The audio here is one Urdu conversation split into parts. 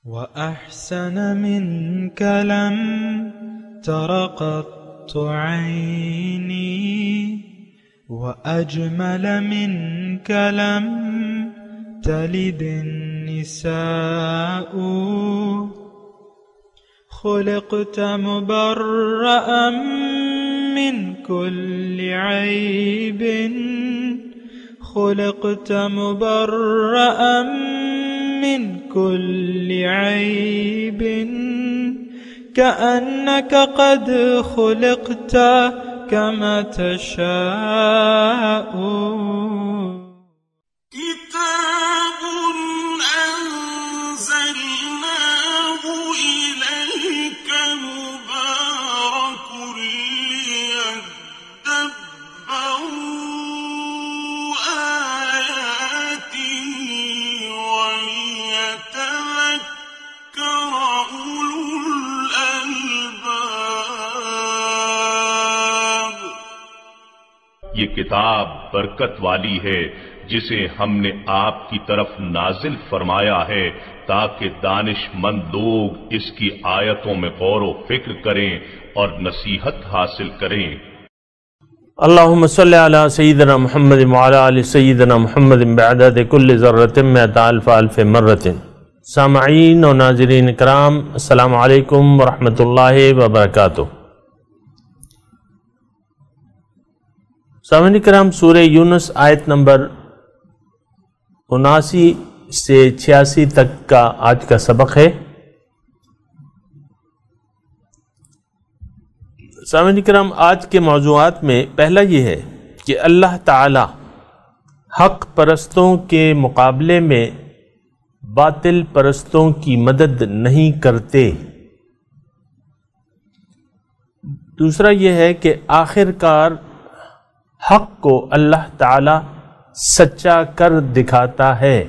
وأحسن منك لم تر قط عيني وأجمل منك لم تلد النساء خلقت مبرأ من كل عيب خلقت مبرأ من كل عيب كأنك قد خلقت كما تشاء كتاب أنزلناه إليك مبارك ليدبروا آياته وليتذكر أولو الألباب. یہ کتاب برکت والی ہے جسے ہم نے آپ کی طرف نازل فرمایا ہے تاکہ دانش مند لوگ اس کی آیتوں میں غور و فکر کریں اور نصیحت حاصل کریں. اللہم صلی علی سیدنا محمد وعلی آل سیدنا محمد بعدد کل ذرۃ مئۃ الف الف مرۃ. سامعین و ناظرین کرام، السلام علیکم ورحمۃ اللہ وبرکاتہ. سامعین کرام، سورہ یونس آیت نمبر 79 سے 86 تک کا آج کا سبق ہے. سامعین کرام، آج کے موضوعات میں پہلا یہ ہے کہ اللہ تعالی حق پرستوں کے مقابلے میں باطل پرستوں کی مدد نہیں کرتے. دوسرا یہ ہے کہ آخر کار حق کو اللہ تعالی سچا کر دکھاتا ہے.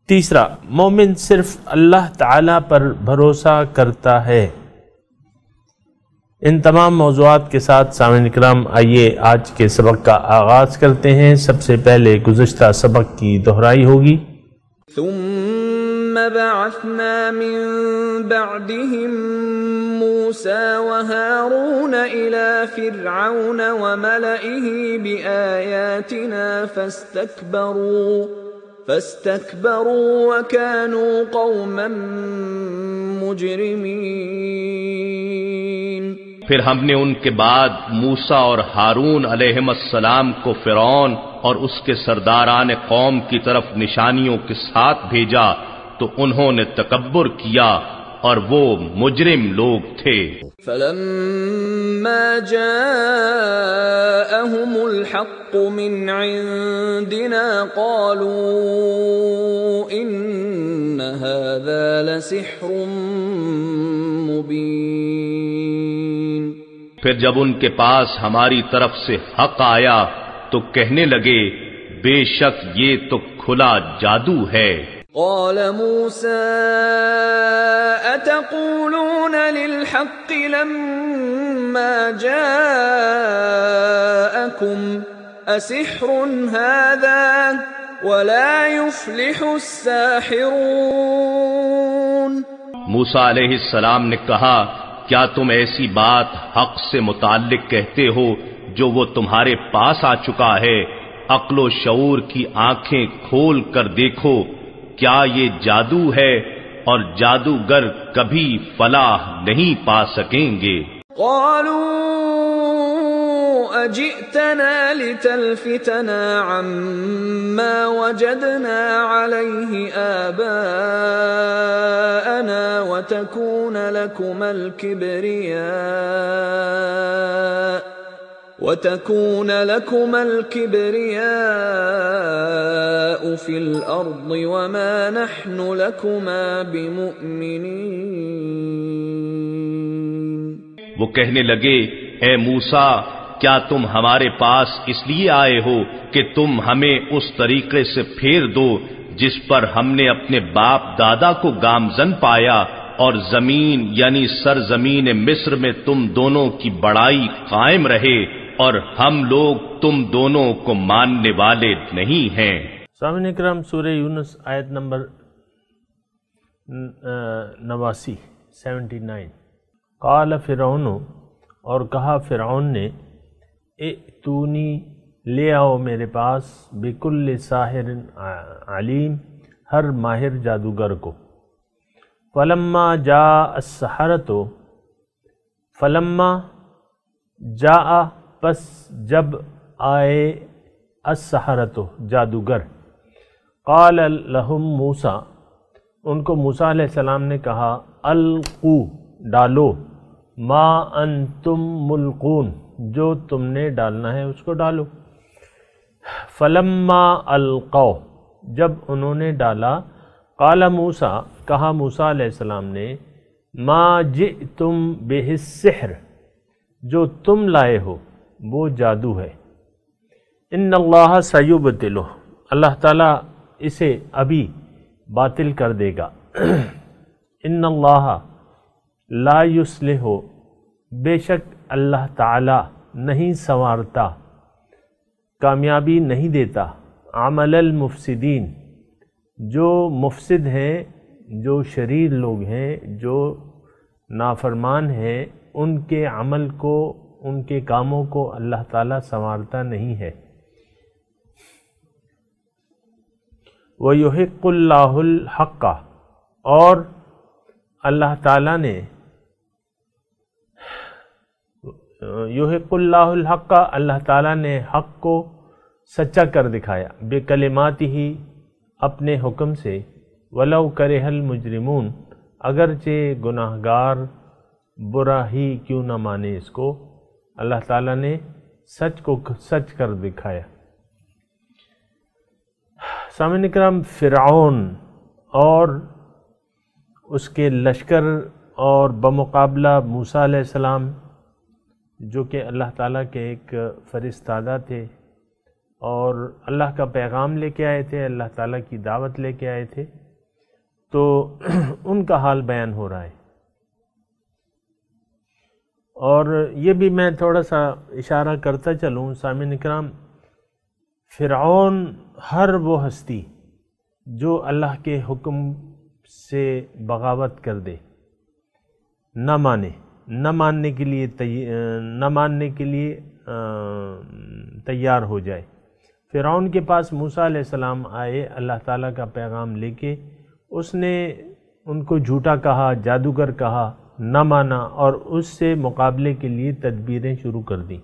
تیسرا، مومن صرف اللہ تعالی پر بھروسہ کرتا ہے. ان تمام موضوعات کے ساتھ سامعین کرام، آئیے آج کے سبق کا آغاز کرتے ہیں. سب سے پہلے گزشتہ سبق کی دہرائی ہوگی. ثم بعثنا من بعدهم موسى وهارون إلى فرعون وملئه بآياتنا فاستكبروا وكانوا قوما مجرمين. پھر ہم نے ان کے بعد موسیٰ اور ہارون علیہم السلام کو فرعون اور اس کے سرداران قوم کی طرف نشانیوں کے ساتھ بھیجا تو انہوں نے تکبر کیا اور وہ مجرم لوگ تھے. فلما جاءهم الحق من عندنا قالوا إن هذا لسحر مبين. پھر جب ان کے پاس ہماری طرف سے حق آیا تو کہنے لگے بے شک یہ تو کھلا جادو ہے. قال موسى أتقولون للحق لما جاءكم أسحر هذا ولا يفلح الساحرون. موسیٰ علیہ السلام نے کہا کیا تم ایسی بات حق سے متعلق کہتے ہو جو وہ تمہارے پاس آ چکا ہے؟ عقل و شعور کی آنکھیں کھول کر دیکھو، کیا یہ جادو ہے اور جادوگر کبھی فلاح نہیں پا سکیں گے. قالوا اجئتنا لتلفتنا عما وجدنا عليه آباءنا وتكون لكما الكبرياء في الأرض وما نحن لكما بمؤمنين. وہ کہنے لگے اے موسیٰ، کیا تم ہمارے پاس اس لیے آئے ہو کہ تم ہمیں اس طریقے سے پھیر دو جس پر ہم نے اپنے باپ دادا کو گامزن پایا اور زمین یعنی سرزمین مصر میں تم دونوں کی بڑائی قائم رہے اور ہم لوگ تم دونوں کو ماننے والے نہیں ہیں. سامعین کرام، سورہ یونس آیت نمبر 89 79۔ قال فرعون، اور کہا فرعون نے، ائتونی، لے آؤ میرے پاس، بکل ساحر علیم، ہر ماہر جادوگر کو۔ فلما جاء السحرۃ، فلما جاء، پس جب آئے، السحرۃ، جادوگر، قال لہم موسیٰ، ان کو موسیٰ علیہ السلام نے کہا، القو، ڈالو، ما انتم ملقون، جو تم نے ڈالنا ہے اس کو ڈالو۔ فلما القوا، جب انہوں نے ڈالا، قال موسیٰ، کہا موسیٰ علیہ السلام نے، ما جئتم بہ السحر، جو تم لائے ہو وہ جادو ہے۔ ان اللہ سیبطلہ، اللہ تعالیٰ اسے ابھی باطل کر دے گا۔ ان اللہ لا یصلح، بے شک اللہ تعالیٰ نہیں سنوارتا، کامیابی نہیں دیتا، عمل المفسدین، جو مفسد ہیں، جو شریر لوگ ہیں، جو نافرمان ہیں، ان کے عمل کو، ان کے کاموں کو اللہ تعالیٰ سنوارتا نہیں ہے۔ وَيُحِقُّ اللَّهُ الْحَقَّ، اور اللہ تعالیٰ نے، یحق اللہ الحق، اللہ تعالیٰ نے حق کو سچا کر دکھایا، بکلماتہ، اپنے حکم سے، ولو کرہ المجرمون، اگرچہ گناہ گار برا ہی کیوں نہ مانے اس کو، اللہ تعالیٰ نے سچ کو سچ کر دکھایا۔ سامعین اکرام، فرعون اور اس کے لشکر اور بمقابلہ موسیٰ علیہ السلام، جو کہ اللہ تعالیٰ کے ایک فرستادہ تھے اور اللہ کا پیغام لے کے آئے تھے، اللہ تعالیٰ کی دعوت لے کے آئے تھے، تو ان کا حال بیان ہو رہا ہے۔ اور یہ بھی میں تھوڑا سا اشارہ کرتا چلوں سامعین اکرام، فرعون ہر وہ ہستی جو اللہ کے حکم سے بغاوت کر دے، نہ ماننے کے لیے تیار ہو جائے۔ فرعون کے پاس موسیٰ علیہ السلام آئے اللہ تعالیٰ کا پیغام لے کے، اس نے ان کو جھوٹا کہا، جادوگر کہا، نہ مانا، اور اس سے مقابلے کے لیے تدبیریں شروع کر دیں۔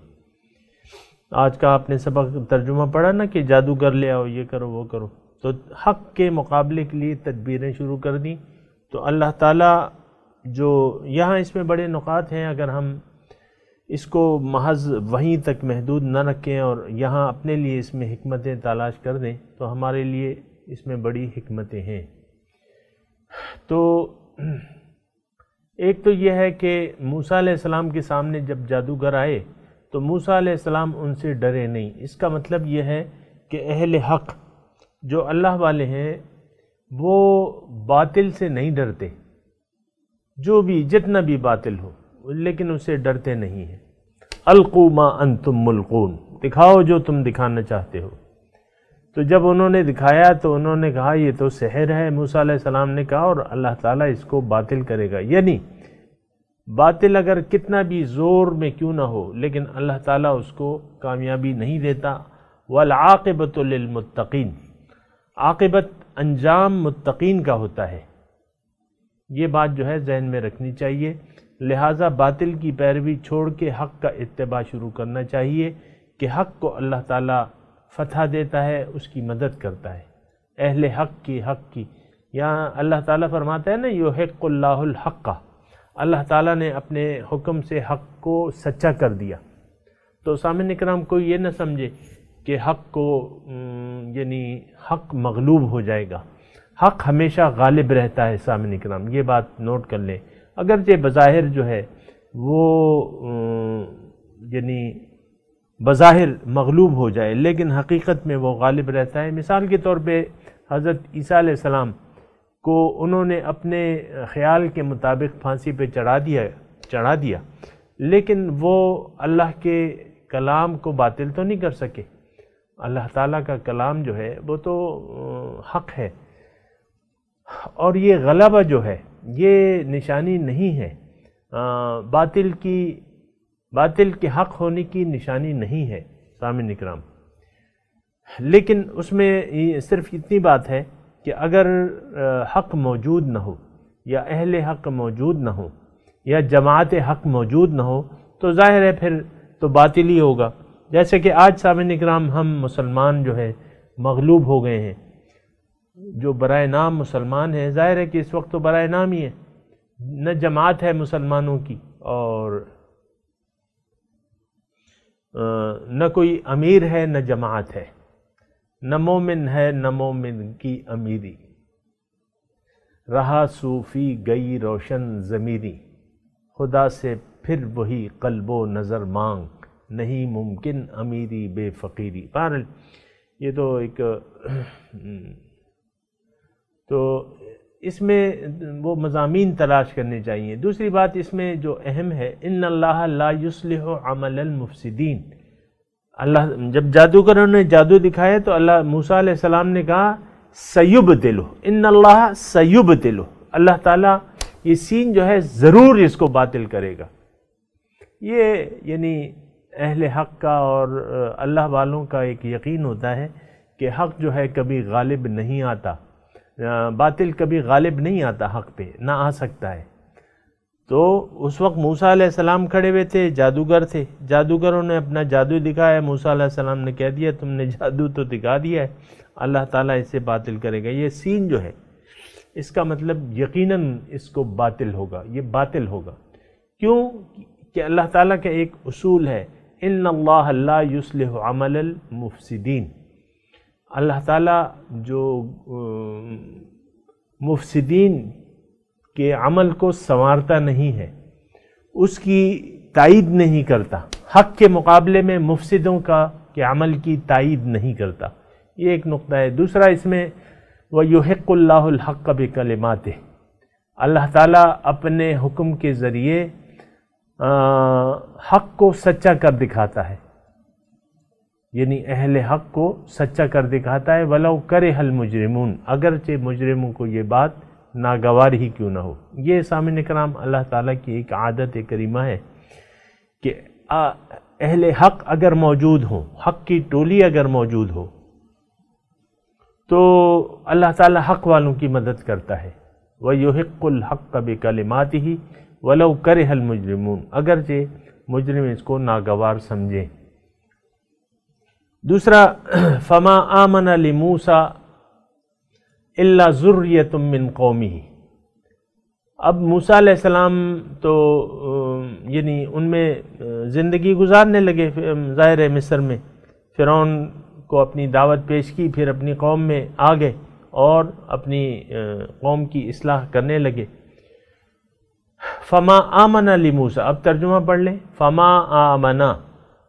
آج کا آپ نے سبق ترجمہ پڑھا نا کہ جادوگر لے آؤ، یہ کرو وہ کرو، تو حق کے مقابلے کے لیے تدبیریں شروع کر دیں۔ تو اللہ تعالیٰ جو یہاں اس میں بڑے نقاط ہیں، اگر ہم اس کو محض وہیں تک محدود نہ رکھیں اور یہاں اپنے لیے اس میں حکمتیں تلاش کر دیں تو ہمارے لیے اس میں بڑی حکمتیں ہیں۔ تو ایک تو یہ ہے کہ موسیٰ علیہ السلام کے سامنے جب جادوگر آئے تو موسیٰ علیہ السلام ان سے ڈرے نہیں۔ اس کا مطلب یہ ہے کہ اہل حق جو اللہ والے ہیں وہ باطل سے نہیں ڈرتے، جو بھی جتنا بھی باطل ہو، لیکن اس سے ڈرتے نہیں ہیں۔ القوا ما انتم ملقون، دکھاؤ جو تم دکھانا چاہتے ہو۔ تو جب انہوں نے دکھایا تو انہوں نے کہا یہ تو سحر ہے، موسیٰ علیہ السلام نے کہا، اور اللہ تعالیٰ اس کو باطل کرے گا۔ یعنی باطل اگر کتنا بھی زور میں کیوں نہ ہو، لیکن اللہ تعالیٰ اس کو کامیابی نہیں دیتا۔ والعاقبۃ للمتقین، عاقبت انجام متقین کا ہوتا ہے۔ یہ بات جو ہے ذہن میں رکھنی چاہیے، لہٰذا باطل کی پیروی چھوڑ کے حق کا اتباع شروع کرنا چاہیے کہ حق کو اللہ تعالیٰ فتح دیتا ہے، اس کی مدد کرتا ہے، اہل حق کی یہاں اللہ تعالیٰ فرماتا ہے نا، یحق اللہ الحق، اللہ تعالیٰ نے اپنے حکم سے حق کو سچا کر دیا۔ تو سامعین اکرام کوئی یہ نہ سمجھے کہ حق کو یعنی حق مغلوب ہو جائے گا، حق ہمیشہ غالب رہتا ہے۔ سامعین اکرام یہ بات نوٹ کر لیں، اگرچہ بظاہر جو ہے وہ یعنی بظاہر مغلوب ہو جائے لیکن حقیقت میں وہ غالب رہتا ہے۔ مثال کے طور پہ حضرت عیسیٰ علیہ السلام کو انہوں نے اپنے خیال کے مطابق پھانسی پہ چڑھا دیا، لیکن وہ اللہ کے کلام کو باطل تو نہیں کر سکے۔ اللہ تعالیٰ کا کلام جو ہے وہ تو حق ہے۔ اور یہ غلبہ جو ہے یہ نشانی نہیں ہے، باطل کے حق ہونے کی نشانی نہیں ہے سامعین اکرام، لیکن اس میں صرف اتنی بات ہے کہ اگر حق موجود نہ ہو یا اہل حق موجود نہ ہو یا جماعت حق موجود نہ ہو تو ظاہر ہے پھر تو باطل ہی ہوگا۔ جیسے کہ آج سامعین اکرام ہم مسلمان جو ہے مغلوب ہو گئے ہیں، جو برائے نام مسلمان ہیں، ظاہر ہے کہ اس وقت تو برائے نام ہی ہے، نہ جماعت ہے مسلمانوں کی اور نہ کوئی امیر ہے نہ جماعت ہے، نہ مومن ہے نہ مومن کی امیری، رہا صوفی گئی روشن ضمیری، خدا سے پھر وہی قلب و نظر مانگ، نہیں ممکن امیری بے فقیری۔ بہرحال یہ تو ایک تو اس میں وہ مضامین تلاش کرنے چاہیے۔ دوسری بات اس میں جو اہم ہے، ان اللہ لا یصلح عمل المفسدین، اللہ جب جادوگروں نے جادو دکھایا تو اللہ موسیٰ علیہ السلام نے کہا سیبدلہ، ان اللہ سیبدلہ، اللہ تعالیٰ یہ سین جو ہے ضرور اس کو باطل کرے گا۔ یہ یعنی اہل حق کا اور اللہ والوں کا ایک یقین ہوتا ہے کہ حق جو ہے کبھی غالب نہیں آتا، باطل کبھی غالب نہیں آتا حق پہ، نہ آ سکتا ہے۔ تو اس وقت موسیٰ علیہ السلام کھڑے ہوئے تھے، جادوگر تھے، جادوگروں نے اپنا جادو دکھایا، موسیٰ علیہ السلام نے کہہ دیا تم نے جادو تو دکھا دیا ہے، اللہ تعالیٰ اسے باطل کرے گا۔ یہ سین جو ہے اس کا مطلب یقیناً اس کو باطل ہوگا، یہ باطل ہوگا۔ کیوں کہ اللہ تعالیٰ کا ایک اصول ہے، ان اللہ لا یصلح عمل المفسدین، اللہ تعالیٰ جو مفسدین کے عمل کو سنوارتا نہیں ہے، اس کی تائید نہیں کرتا، حق کے مقابلے میں مفسدوں کے عمل کی تائید نہیں کرتا۔ یہ ایک نقطہ ہے۔ دوسرا اس میں وَيُحِقُّ اللَّهُ الْحَقَّ بِكَلِمَاتِهِ، اللہ تعالیٰ اپنے حکم کے ذریعے حق کو سچا کر دکھاتا ہے، یعنی اہل حق کو سچا کر دکھاتا ہے، وَلَوْ كَرِهَ الْمُجْرِمُونَ، اگرچہ مجرموں کو یہ بات ناگوار ہی کیوں نہ ہو۔ یہ سامعین کرام اللہ تعالیٰ کی ایک عادت کریمہ ہے کہ اہل حق اگر موجود ہوں، حق کی ٹولی اگر موجود ہو تو اللہ تعالیٰ حق والوں کی مدد کرتا ہے۔ وَيُحِقُّ الْحَقَّ بِكَلِمَاتِهِ وَلَوْ كَرِهَ الْمُجْرِمُونَ، اگرچہ مجرم اس کو ناگوار سمجھیں۔ دوسرا فما آمن لموسیٰ الا ذریۃ من قومہ، اب موسیٰ علیہ السلام تو یعنی ان میں زندگی گزارنے لگے، ظاہر ہے مصر میں فرعون کو اپنی دعوت پیش کی، پھر اپنی قوم میں آ گئے اور اپنی قوم کی اصلاح کرنے لگے۔ فما آمن لموسیٰ، اب ترجمہ پڑھ لیں، فما آمنا،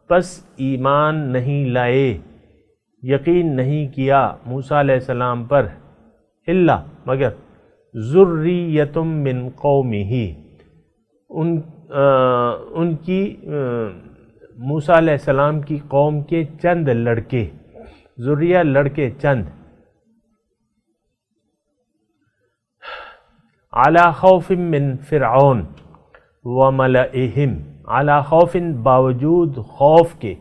پس ایمان نہیں لائے، یقین نہیں کیا موسیٰ علیہ السلام پر، الا مگر ذریۃ من قومہ، ان کی موسیٰ علیہ السلام کی قوم کے چند لڑکے، ذریہ لڑکے چند، علی خوف من فرعون وملئہم، علی خوف باوجود خوف کے،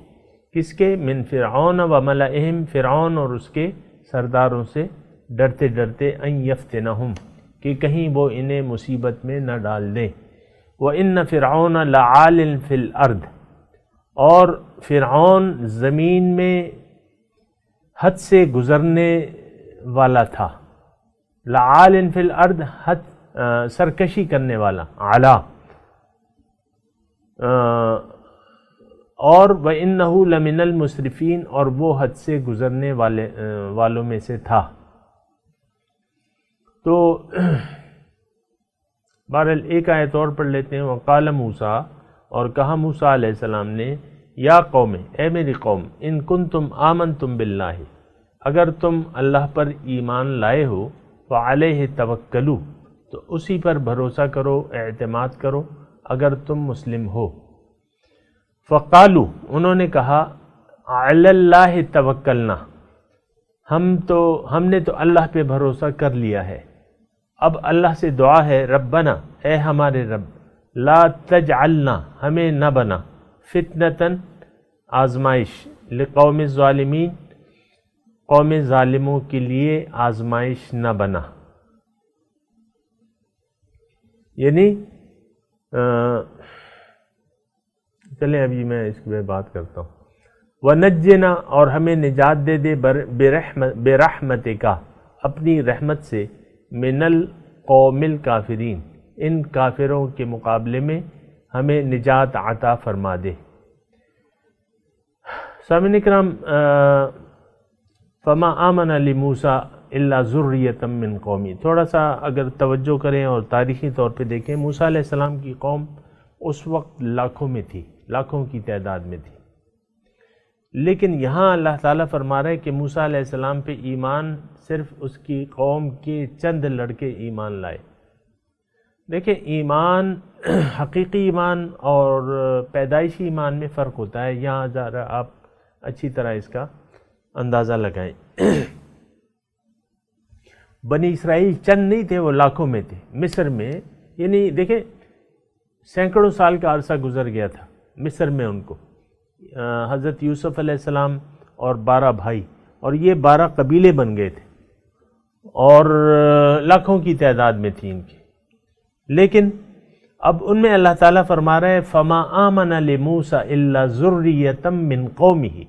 کس کے؟ من فرعون وملئہم، فرعون اور اس کے سرداروں سے ڈرتے ڈرتے، ان یفتنہم، کہ کہیں وہ انہیں مصیبت میں نہ ڈال دیں۔ وَإِنَّ فِرْعَوْنَ لَعَالٍ فِي الْأَرْضِ، اور فرعون زمین میں حد سے گزرنے والا تھا، لَعَالٍ فِي الْأَرْضِ، حد سرکشی کرنے والا، علا، اور وَإِنَّهُ لَمِنَ الْمُسْرِفِينَ، اور وہ حد سے گزرنے والوں میں سے تھا۔ تو بہرحال ایک آیت اور پڑھ لیتے ہیں، وقال موسیٰ، اور کہا موسیٰ علیہ السلام نے، یا قوم، اے میری قوم، ان کنتم آمنتم باللہ، اگر تم اللہ پر ایمان لائے ہو، فعلیہ توکلوا، تو اسی پر بھروسہ کرو، اعتماد کرو، اگر تم مسلم ہو۔ فقالوا، انہوں نے کہا، علی اللہ توکلنا، ہم نے تو اللہ پہ بھروسہ کر لیا ہے، اب اللہ سے دعا ہے ربنا، اے ہمارے رب، لا تجعلنا، ہمیں نہ بنا، فتنتاً، آزمائش، لقوم الظالمین، قوم ظالموں کے لیے آزمائش نہ بنا. یعنی چلیں ابھی میں اس پہ بات کرتا ہوں. وَنَجِّنَا، اور ہمیں نجات دے دے بِرَحْمَتِكَ، اپنی رحمت سے، مِنَ الْقَوْمِ الْكَافِرِينَ، ان کافروں کے مقابلے میں ہمیں نجات عطا فرما دے. سامعین اکرام، فَمَا آمَنَ لِمُوسَىٰ إِلَّا ذُرِّيَّةً مِّن قَوْمِهِ، تھوڑا سا اگر توجہ کریں اور تاریخی طور پہ دیکھیں، موسیٰ علیہ السلام کی قوم اس وقت لاکھوں میں تھی، لاکھوں کی تعداد میں تھی. لیکن یہاں اللہ تعالیٰ فرما رہے کہ موسیٰ علیہ السلام پہ ایمان صرف اس کی قوم کے چند لڑکے ایمان لائے. دیکھیں، ایمان، حقیقی ایمان اور پیدائشی ایمان میں فرق ہوتا ہے. یہاں ذرا آپ اچھی طرح اس کا اندازہ لگائیں. بنی اسرائیل چند نہیں تھے، وہ لاکھوں میں تھے مصر میں. یعنی دیکھیں، سینکڑوں سال کا عرصہ گزر گیا تھا مصر میں ان کو. حضرت یوسف علیہ السلام اور 12 بھائی، اور یہ 12 قبیلے بن گئے تھے اور لاکھوں کی تعداد میں تھی ان کی. لیکن اب ان میں اللہ تعالیٰ فرما رہے فَمَا آمَنَ لِمُوسَىٰ إِلَّا ذُرِّيَّةً مِّن قَوْمِهِ،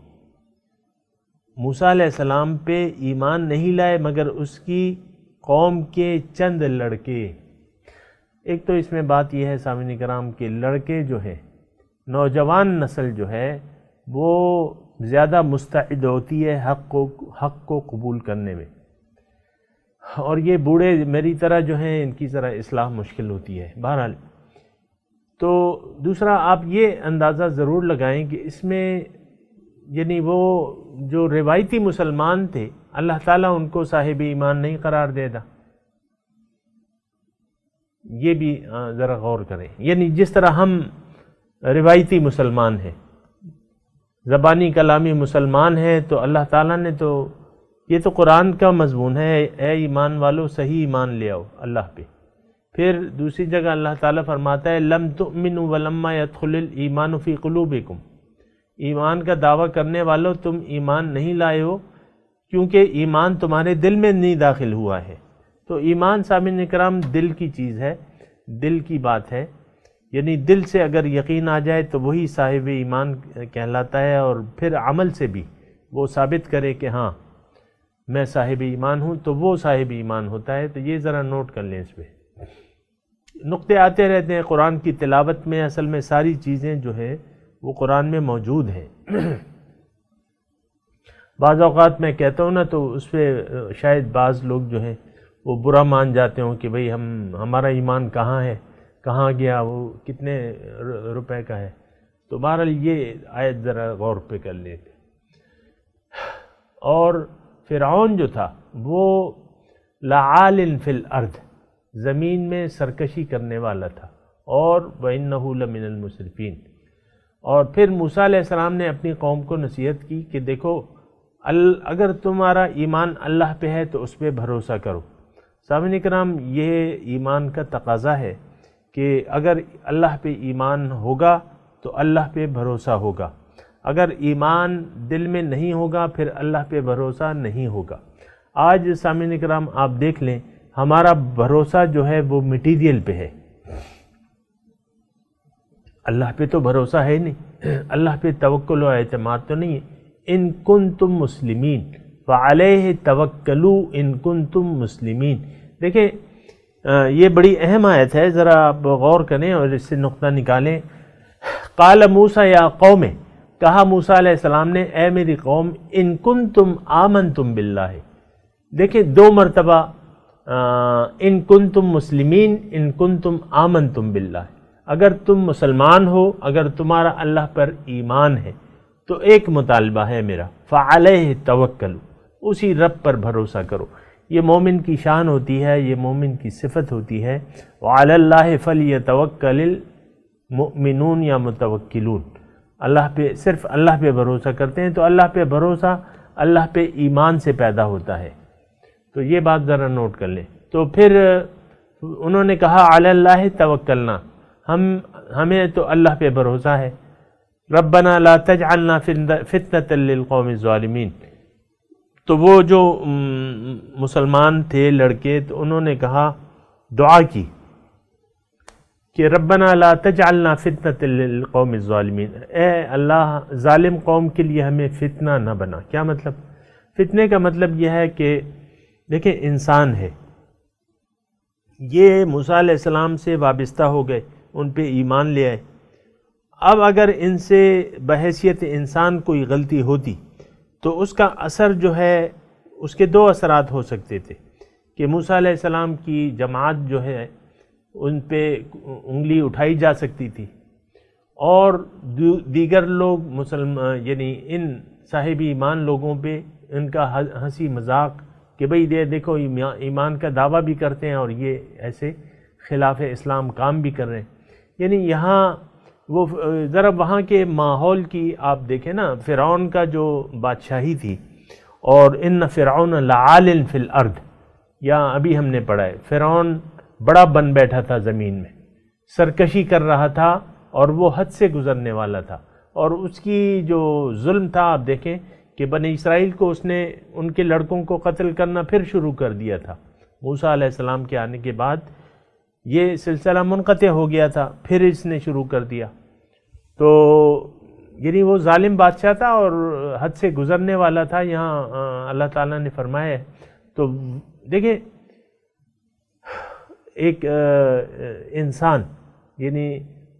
موسیٰ علیہ السلام پہ ایمان نہیں لائے مگر اس کی قوم کے چند لڑکے. ایک تو اس میں بات یہ ہے سامعین کرام کہ لڑکے جو ہیں، نوجوان نسل جو ہے وہ زیادہ مستعد ہوتی ہے حق کو قبول کرنے میں، اور یہ بوڑھے میری طرح جو ہیں ان کی ذرا اصلاح مشکل ہوتی ہے. بہرحال تو دوسرا آپ یہ اندازہ ضرور لگائیں کہ اس میں یعنی وہ جو روایتی مسلمان تھے اللہ تعالیٰ ان کو صاحب ایمان نہیں قرار دے دا. یہ بھی ذرا غور کریں. یعنی جس طرح ہم روایتی مسلمان ہیں، زبانی کلامی مسلمان ہیں، تو اللہ تعالیٰ نے تو یہ تو قرآن کا مضمون ہے، اے ایمان والو صحیح ایمان لے آؤ اللہ پہ. پھر دوسری جگہ اللہ تعالیٰ فرماتا ہے لم تؤمنوا ولما يدخل الایمان فی قلوبکم، ایمان کا دعویٰ کرنے والوں تم ایمان نہیں لائے ہو کیونکہ ایمان تمہارے دل میں نہیں داخل ہوا ہے. تو ایمان سامعین اکرام دل کی چیز ہے، دل کی بات ہے. یعنی دل سے اگر یقین آ جائے تو وہی صاحب ایمان کہلاتا ہے، اور پھر عمل سے بھی وہ ثابت کرے کہ ہاں میں صاحب ایمان ہوں تو وہ صاحب ایمان ہوتا ہے. تو یہ ذرا نوٹ کر لیں. اس پہ نقطے آتے رہتے ہیں قرآن کی تلاوت میں. اصل میں ساری چیزیں جو ہے وہ قرآن میں موجود ہیں. بعض اوقات میں کہتا ہوں نا تو اس پہ شاید بعض لوگ جو ہیں وہ برا مان جاتے ہوں کہ بھئی ہمارا ایمان کہاں ہے، کہاں گیا، وہ کتنے روپے کا ہے. تو بہرحال یہ آیت ذرا غور پہ کر لیتے. اور فرعون جو تھا وہ لعال فی الارض، زمین میں سرکشی کرنے والا تھا، اور وَإِنَّهُ لَمِنَ الْمُسْرِفِينَ. اور پھر موسیٰ علیہ السلام نے اپنی قوم کو نصیحت کی کہ دیکھو اگر تمہارا ایمان اللہ پہ ہے تو اس پہ بھروسہ کرو. سامعین کرام، یہ ایمان کا تقاضا ہے کہ اگر اللہ پہ ایمان ہوگا تو اللہ پہ بھروسہ ہوگا. اگر ایمان دل میں نہیں ہوگا پھر اللہ پہ بھروسہ نہیں ہوگا. آج سامعین کرام آپ دیکھ لیں، ہمارا بھروسہ جو ہے وہ مٹیریل پہ ہے، اللہ پہ تو بھروسہ ہے نہیں، اللہ پہ توکل و اعتماد تو نہیں ہے. ان کنتم مسلمین فعلیہ توکلوا ان کنتم مسلمین. دیکھیں یہ بڑی اہم آیت ہے، ذرا آپ غور کریں اور اس سے نقطہ نکالیں. قال موسیٰ یا قوم، کہا موسیٰ علیہ السلام نے اے میری قوم، ان کنتم آمنتم باللہ. دیکھیں 2 مرتبہ ان کنتم مسلمین، ان کنتم آمنتم باللہ. اگر تم مسلمان ہو، اگر تمہارا اللہ پر ایمان ہے تو ایک مطالبہ ہے میرا، فعلیہ توکلوا، اسی رب پر بھروسہ کرو. یہ مومن کی شان ہوتی ہے، یہ مومن کی صفت ہوتی ہے. وعلی اللہ فلیتوکل المؤمنون یا متوکلون. اللہ پہ، صرف اللہ پہ بھروسہ کرتے ہیں تو اللہ پہ بھروسہ اللہ پہ ایمان سے پیدا ہوتا ہے. تو یہ بات ذرا نوٹ کر لیں. تو پھر انہوں نے کہا علی اللہ توکلنا، ہمیں تو اللہ پہ بھروسہ ہے، ربنا لا تجعلنا فتنة للقوم الظالمین۔ تو وہ جو مسلمان تھے لڑکے، تو انہوں نے کہا، دعا کی کہ ربنا لا تجعلنا فتنة للقوم الظالمین، اے اللہ ظالم قوم کے لیے ہمیں فتنہ نہ بنا۔ کیا مطلب؟ فتنے کا مطلب یہ ہے کہ دیکھیں انسان ہے، یہ موسیٰ علیہ السلام سے وابستہ ہو گئے، ان پہ ایمان لے آئے، اب اگر ان سے بحیثیت انسان کوئی غلطی ہوتی تو اس کا اثر جو ہے، اس کے دو اثرات ہو سکتے تھے کہ موسیٰ علیہ السلام کی جماعت جو ہے ان پہ انگلی اٹھائی جا سکتی تھی، اور دیگر لوگ یعنی ان صاحب ایمان لوگوں پہ ان کا ہنسی مذاق کہ بھئی دیکھو ایمان کا دعویٰ بھی کرتے ہیں اور یہ ایسے خلاف اسلام کام بھی کر رہے ہیں۔ یعنی یہاں وہ ذرا وہاں کے ماحول کی آپ دیکھیں نا، فرعون کا جو بادشاہی تھی، اور ان فرعون لعال فی الارض، یا ابھی ہم نے پڑھا ہے فرعون بڑا بن بیٹھا تھا زمین میں، سرکشی کر رہا تھا اور وہ حد سے گزرنے والا تھا، اور اس کی جو ظلم تھا آپ دیکھیں کہ بنی اسرائیل کو اس نے ان کے لڑکوں کو قتل کرنا پھر شروع کر دیا تھا۔ موسیٰ علیہ السلام کے آنے کے بعد یہ سلسلہ منقطع ہو گیا تھا، پھر اس نے شروع کر دیا۔ تو یعنی وہ ظالم بادشاہ تھا اور حد سے گزرنے والا تھا، یہاں اللہ تعالیٰ نے فرمایا ہے۔ تو دیکھیں ایک انسان یعنی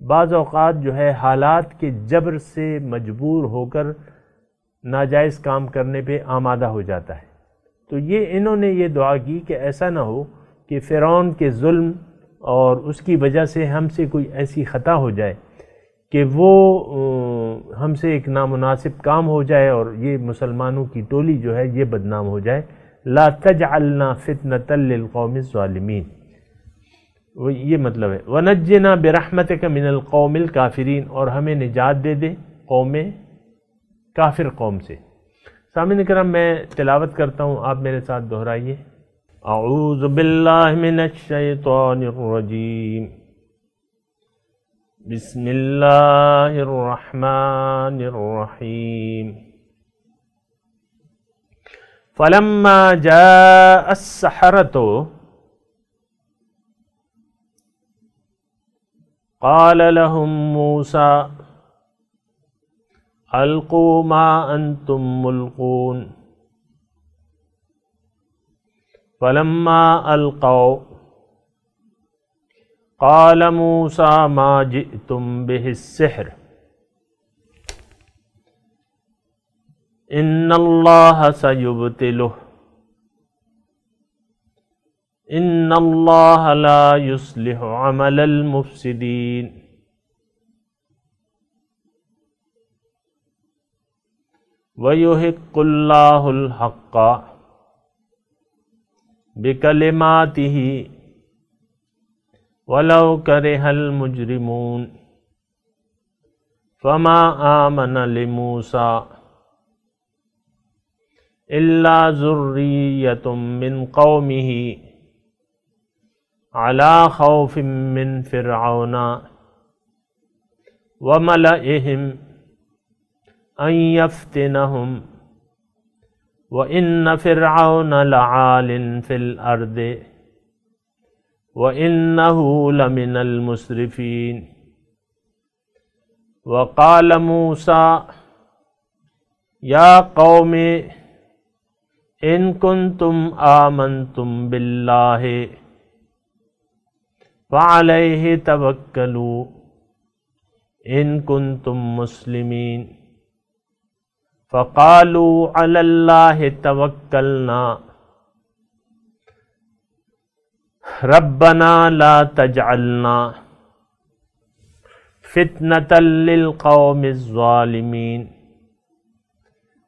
بعض اوقات جو ہے حالات کے جبر سے مجبور ہو کر ناجائز کام کرنے پہ آمادہ ہو جاتا ہے۔ تو انہوں نے یہ دعا کی کہ ایسا نہ ہو کہ فرعون کے ظلم اور اس کی وجہ سے ہم سے کوئی ایسی خطا ہو جائے کہ وہ ہم سے ایک نامناسب کام ہو جائے اور یہ مسلمانوں کی ٹولی جو ہے یہ بدنام ہو جائے۔ لا تجعلنا فتنة للقوم الظالمین، وہ یہ مطلب ہے۔ وَنَجِّنَا بِرَحْمَتِكَ مِنَ الْقَوْمِ الْكَافِرِينَ، اور ہمیں نجات دے دے قوم کافر قوم سے۔ سامعین کرام میں تلاوت کرتا ہوں، آپ میرے ساتھ دہرائیے۔ اعوذ باللہ من الشیطان الرجیم، بسم اللہ الرحمن الرحیم۔ فلما جاء السحرة قال لهم موسى القوا ما انتم ملقون فلما القوا قال موسى ما جئتم به السحر ان اللہ سیبطلہ ان اللہ لا یصلح عمل المفسدین ویحق اللہ الحق بکلماتہ ولو کرہ المجرمون فما آمن لموسیٰ إلا ذرية من قومه على خوف من فرعون وملئهم أن يفتنهم وإن فرعون لعال في الأرض وإنه لمن المسرفين وقال موسى يا قوم ان کنتم آمنتم باللہ فعلیہ توکلوا ان کنتم مسلمین فقالوا علی اللہ توکلنا ربنا لا تجعلنا فتنة للقوم الظالمین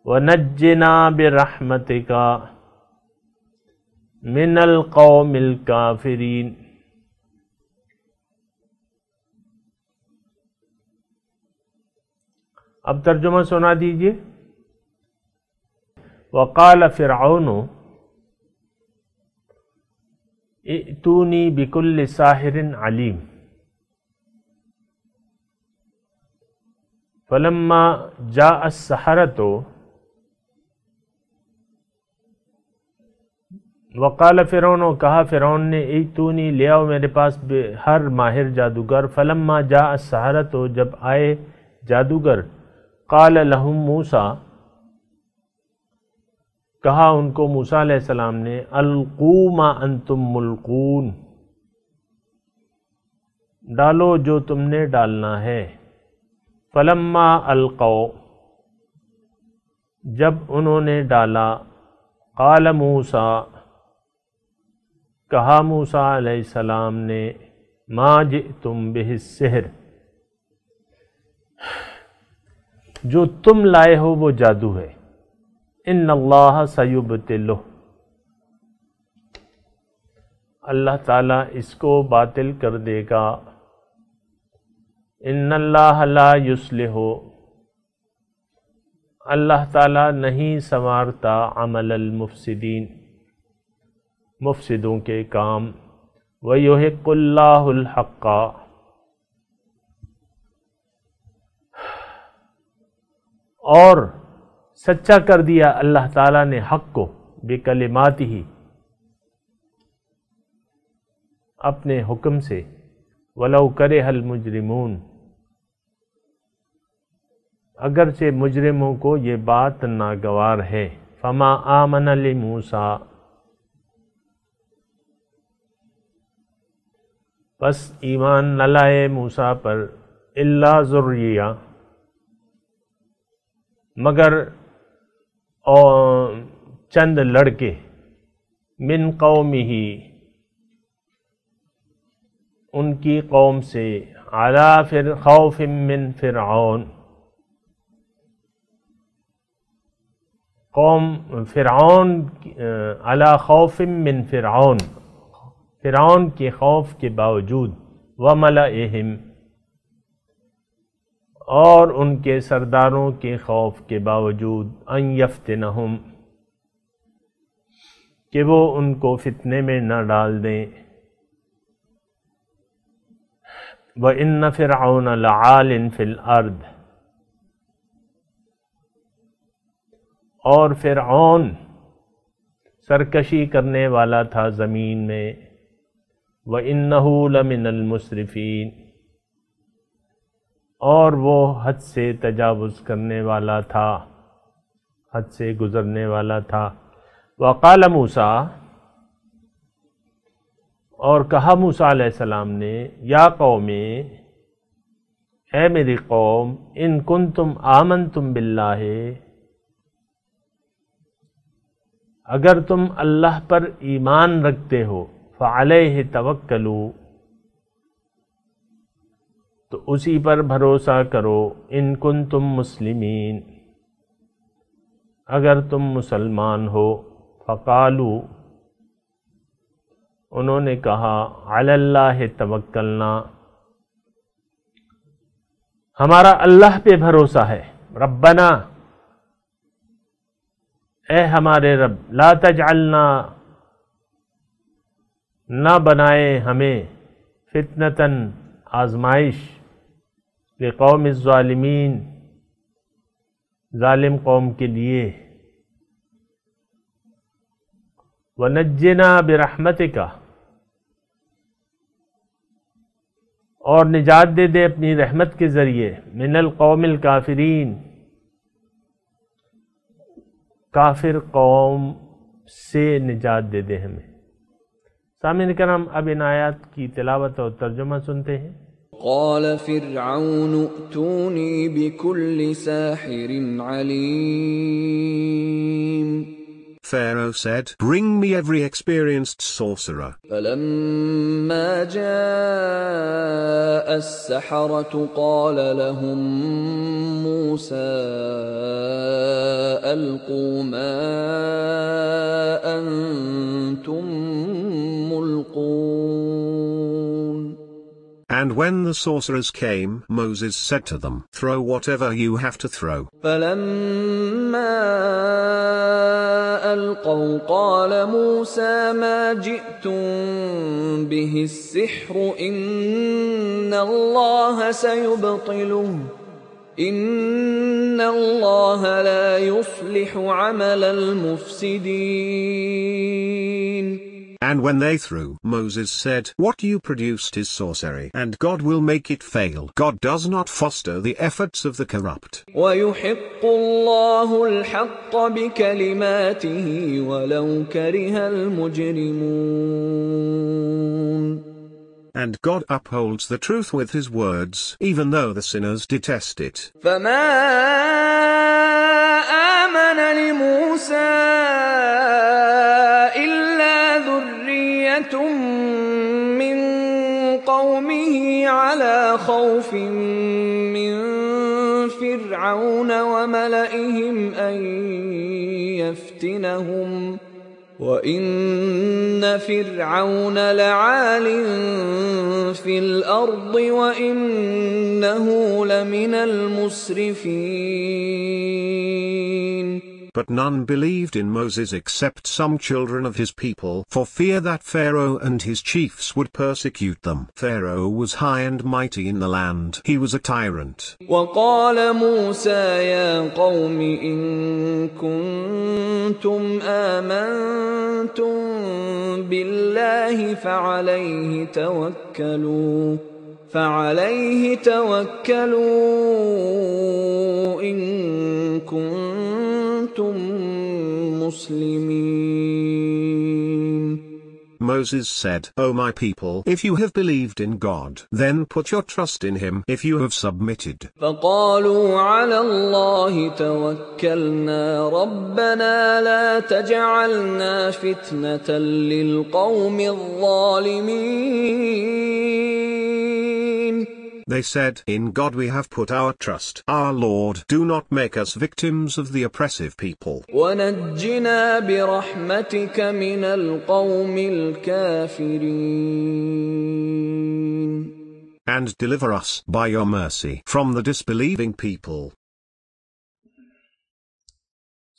وَنَجِّنَا بِرَحْمَتِكَ مِنَ الْقَوْمِ الْكَافِرِينَ۔ اب ترجمہ سنا دیجئے۔ وَقَالَ فِرْعَوْنُ، ائتونی بکل ساحر علیم، فلما جاء السحرۃ وقال فرعون، کہا فرعون نے، ائتونی لے آؤ میرے پاس ہر ماہر جادوگر، فلما جاء السحرۃ جب آئے جادوگر، قال لهم موسیٰ کہا ان کو موسیٰ علیہ السلام نے، القوا ما انتم ملقون، ڈالو جو تم نے ڈالنا ہے، فلما القوا جب انہوں نے ڈالا، قال موسیٰ کہا موسیٰ علیہ السلام نے، ما جئتم بہ السحر، جو تم لائے ہو وہ جادو ہے، ان اللہ سیبطلہ، اللہ تعالیٰ اس کو باطل کر دے گا، ان اللہ لا یصلح، اللہ تعالیٰ نہیں سنوارتا عمل المفسدین، مفسدوں کے کام، وَيُحِقُّ اللَّهُ الْحَقَّ، اور سچا کر دیا اللہ تعالیٰ نے حق کو، بکلماتہ اپنے حکم سے، وَلَوْ كَرِهَ الْمُجْرِمُونَ اگرچہ مجرموں کو یہ بات ناگوار ہے، فَمَا آمَنَ لِمُوسَىٰ بس ایمان نہ لائے موسیٰ پر، الا ذریہ مگر چند لڑکے، من قومہ ان کی قوم سے، علی خوف من فرعون قوم فرعون، علی خوف من فرعون فرعون کے خوف کے باوجود، وملئہم اور ان کے سرداروں کے خوف کے باوجود، ان یفتنہم کہ وہ ان کو فتنے میں نہ ڈال دیں، وَإِنَّ فِرْعَوْنَ لَعَالٍ فِي الْأَرْضِ اور فرعون سرکشی کرنے والا تھا زمین میں، وَإِنَّهُ لَمِنَ الْمُسْرِفِينَ اور وہ حد سے تجاوز کرنے والا تھا، حد سے گزرنے والا تھا، وقال موسیٰ اور کہا موسیٰ علیہ السلام نے، یا قوم اے میری قوم، ان کنتم آمنتم باللہ اگر تم اللہ پر ایمان رکھتے ہو، فعلیہ توکلوا تو اسی پر بھروسہ کرو، ان کنتم مسلمین اگر تم مسلمان ہو، فقالوا انہوں نے کہا، علی اللہ توکلنا ہمارا اللہ پہ بھروسہ ہے، ربنا اے ہمارے رب، لا تجعلنا نہ بنائے ہمیں، فتنتاً آزمائش، لقوم الظالمین ظالم قوم کے لیے، ونجنا برحمتک اور نجات دے دے اپنی رحمت کے ذریعے، من القوم الکافرین کافر قوم سے نجات دے دے ہمیں۔ سامعین کرام، اب ان آیات کی تلاوت اور ترجمہ سنتے ہیں۔ قال فرعون ائتونی بكل ساحر علیم Pharaoh said, bring me every experienced sorcerer. فلما جاء السحرة قال لهم موسى ألقوا ما أنتم ملقون. And when the sorcerers came, Moses said to them, throw whatever you have to throw. فلما ألقوا قال موسى ما جئتم به السحر إن الله سيبطله إن الله لا يصلح عمل المفسدين. And when they threw, Moses said, what you produced is sorcery, and God will make it fail. God does not foster the efforts of the corrupt. ويحق الله الحق بكلماته ولو كره المجرمون. And God upholds the truth with his words, even though the sinners detest it. فما آمن لموسى إلا ذرية من قومه على خوف من فرعون وملئهم أن يفتنهم وإن فرعون لعال في الأرض وإنه لمن المسرفين. But none believed in Moses except some children of his people, for fear that Pharaoh and his chiefs would persecute them. Pharaoh was high and mighty in the land. He was a tyrant. وقال موسى يا قوم إن كنتم آمنتم بالله فعليه توكلوا إن كنتم مسلمين. Moses said, O my people, if you have believed in God, then put your trust in him if you have submitted. فقالوا على الله توكلنا ربنا لا تجعلنا فتنة للقوم الظالمين. They said, in God we have put our trust. Our Lord, do not make us victims of the oppressive people. ونجنا برحمتك من القوم الكافرين. And deliver us, by your mercy, from the disbelieving people.